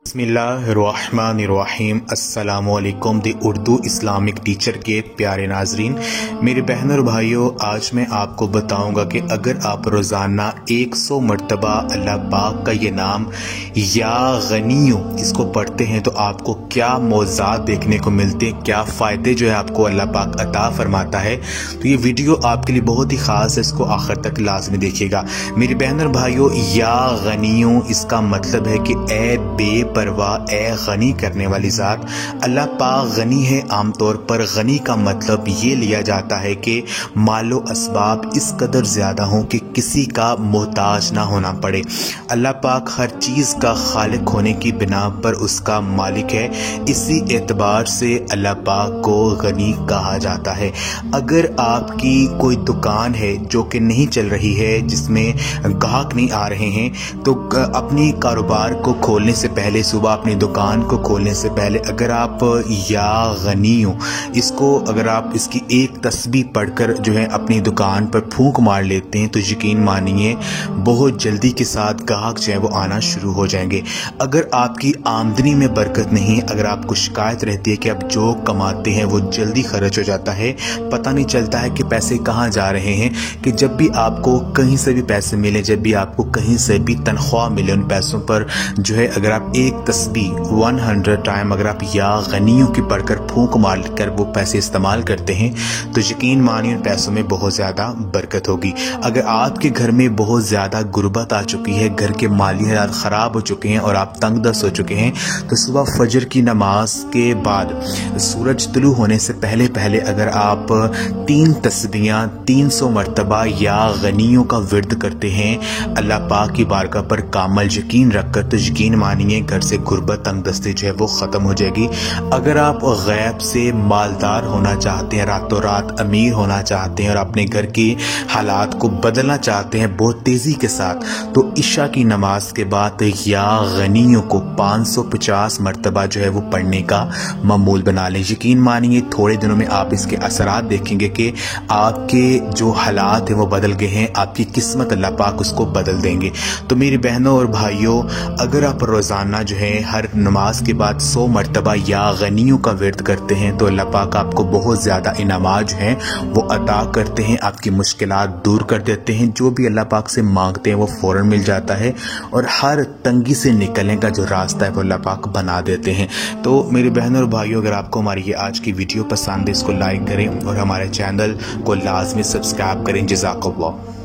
बिस्मिल्लाहिर्रहमानिर्रहीम। अस्सलाम वालेकुम दी उर्दू इस्लामिक टीचर के प्यारे नाजरीन, मेरे बहन और भाइयों, आज मैं आपको बताऊंगा कि अगर आप रोज़ाना 100 मरतबा अल्लाह पाक का ये नाम या गनियो इसको पढ़ते हैं तो आपको क्या मौज़ात देखने को मिलते हैं, क्या फ़ायदे जो है आपको अल्लाह पाक अता फरमाता है। तो ये वीडियो आपके लिए बहुत ही ख़ास है, इसको आखिर तक लाजमी देखिएगा। मेरी बहन और भाइयों, या गनियो इसका मतलब है कि ए बेपरवाह, ए गनी करने वाली ज़ात। अल्लाह पाक गनी है। आमतौर पर गनी का मतलब ये लिया जाता है कि मालो असबाब इस कदर ज़्यादा हों कि किसी का मोहताज ना होना पड़े। अल्लाह पाक हर चीज़ का खालिक होने की बिना पर उसका मालिक है। इसी एतबार से अल्लाह पाक को गनी कहा जाता है। अगर आपकी कोई दुकान है जो कि नहीं चल रही है, जिसमें ग्राहक नहीं आ रहे हैं, तो अपनी कारोबार को खोलने से पहले, सुबह अपनी दुकान को खोलने से पहले अगर आप या गनी हो इसको, अगर आप इसकी एक तस्बीह पढ़कर जो है अपनी दुकान पर फूंक मार लेते हैं तो यकीन मानिए बहुत जल्दी के साथ ग्राहक जो है वो आना शुरू हो जाएंगे। अगर आपकी आमदनी में बरकत नहीं, अगर आपको शिकायत रहती है कि आप जो कमाते हैं वो जल्दी खर्च हो जाता है, पता नहीं चलता है कि पैसे कहाँ जा रहे हैं, कि जब भी आपको कहीं से भी पैसे मिले, जब भी आपको कहीं से भी तनख्वाह मिले, उन पैसों पर जो है अगर आप एक तस्बीह 100 टाइम अगर आप या गनियों की पढ़कर फूंक मार कर वो पैसे इस्तेमाल करते हैं तो यकीन मानिए उन पैसों में बहुत ज़्यादा बरकत होगी। अगर आपके घर में बहुत ज़्यादा गुर्बत आ चुकी है, घर के माली हालात ख़राब हो चुके हैं और आप तंग दस्त हो चुके हैं, तो सुबह फजर की नमाज के बाद सूरज तुलू होने से पहले पहले अगर आप 3 तस्बीहां 300 मरतबा या गनियों का विर्द करते हैं अल्लाह पाक की बारगाह पर कामल यकीन रखकर, तो यकीन मानिए घर से गुर्बत तंग दस्ती जो है वो ख़त्म हो जाएगी। अगर आप गैब से मालदार होना चाहते हैं, रातों रात अमीर होना चाहते हैं और अपने घर की हालात को बदलना चाहते हैं बहुत तेज़ी के साथ, तो इशा की नमाज के बाद या गनियों को 550 मरतबा जो है वो पढ़ने का मामूल बना लें। यकीन मानिए थोड़े दिनों में आप इसके असरात देखेंगे कि आपके जो हालात हैं वो बदल गए हैं, आपकी किस्मत अल्लाह पाक उसको बदल देंगे। तो मेरी बहनों और भाइयों, अगर आप रोज़ाना जो है हर नमाज के बाद 100 मरतबा या गनियों का विर्द करते हैं तो अल्लाह पाक आपको बहुत ज़्यादा इनामात जो हैं वो अता करते हैं, आपकी मुश्किलात दूर कर देते हैं। जो भी अल्लाह पाक से मांगते हैं वो फ़ौरन मिल जाता है और हर तंगी से निकलने का जो रास्ता है वो अल्लाह पाक बना देते हैं। तो मेरे बहनों और भाइयों, अगर आपको हमारी ये आज की वीडियो पसंद है, इसको लाइक करें और हमारे चैनल को लाजमी सब्सक्राइब करें। जज़ाकल्लाह।